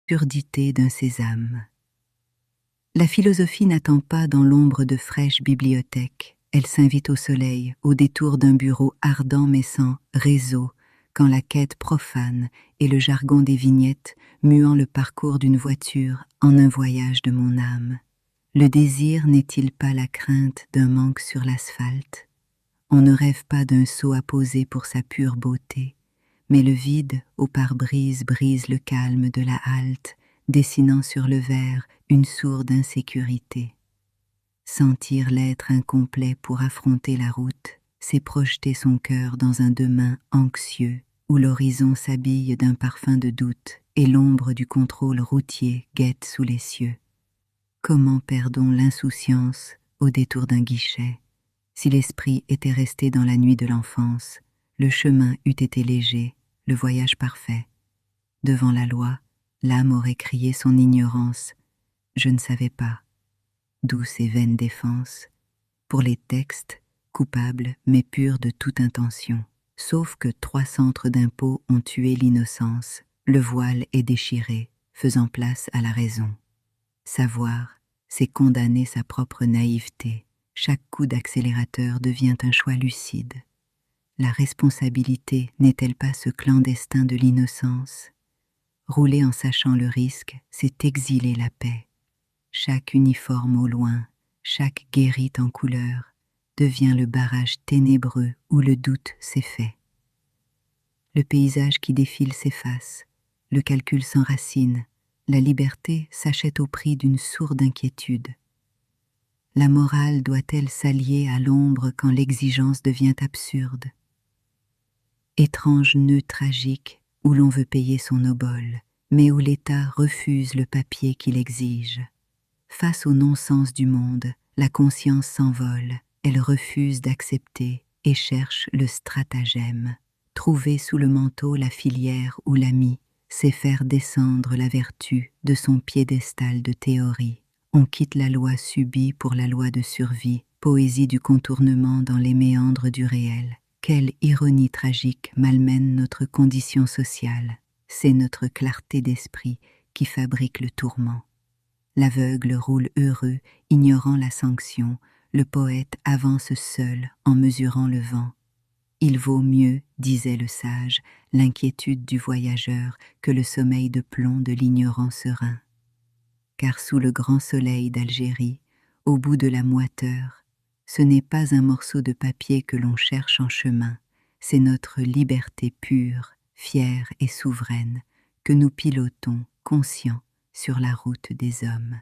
surdité d'un sésame. La philosophie n'attend pas dans l'ombre de fraîches bibliothèques. Elle s'invite au soleil, au détour d'un bureau ardent mais sans réseau, quand la quête profane et le jargon des vignettes muant le parcours d'une voiture en un voyage de mon âme. Le désir n'est-il pas la crainte d'un manque sur l'asphalte? On ne rêve pas d'un seau à poser pour sa pure beauté, mais le vide au pare-brise brise le calme de la halte, dessinant sur le verre une sourde insécurité. Sentir l'être incomplet pour affronter la route, c'est projeter son cœur dans un demain anxieux, où l'horizon s'habille d'un parfum de doute et l'ombre du contrôle routier guette sous les cieux. Comment perdons l'insouciance au détour d'un guichet? Si l'esprit était resté dans la nuit de l'enfance, le chemin eût été léger, le voyage parfait. Devant la loi, l'âme aurait crié son ignorance. Je ne savais pas. Douce et vaine défense. Pour les textes, coupables mais purs de toute intention. Sauf que 3 centres d'impôts ont tué l'innocence. Le voile est déchiré, faisant place à la raison. Savoir, c'est condamner sa propre naïveté. Chaque coup d'accélérateur devient un choix lucide. La responsabilité n'est-elle pas ce clandestin de l'innocence? Rouler en sachant le risque, c'est exiler la paix. Chaque uniforme au loin, chaque guérite en couleur, devient le barrage ténébreux où le doute s'est fait. Le paysage qui défile s'efface, le calcul s'enracine, la liberté s'achète au prix d'une sourde inquiétude. La morale doit-elle s'allier à l'ombre quand l'exigence devient absurde? Étrange nœud tragique où l'on veut payer son obole, mais où l'État refuse le papier qu'il exige. Face au non-sens du monde, la conscience s'envole, elle refuse d'accepter et cherche le stratagème. Trouver sous le manteau la filière ou l'ami, c'est faire descendre la vertu de son piédestal de théorie. On quitte la loi subie pour la loi de survie, poésie du contournement dans les méandres du réel. Quelle ironie tragique malmène notre condition sociale. C'est notre clarté d'esprit qui fabrique le tourment. L'aveugle roule heureux, ignorant la sanction. Le poète avance seul en mesurant le vent. Il vaut mieux, disait le sage, l'inquiétude du voyageur que le sommeil de plomb de l'ignorant serein. Car sous le grand soleil d'Algérie, au bout de la moiteur, ce n'est pas un morceau de papier que l'on cherche en chemin, c'est notre liberté pure, fière et souveraine, que nous pilotons, conscients, sur la route des hommes.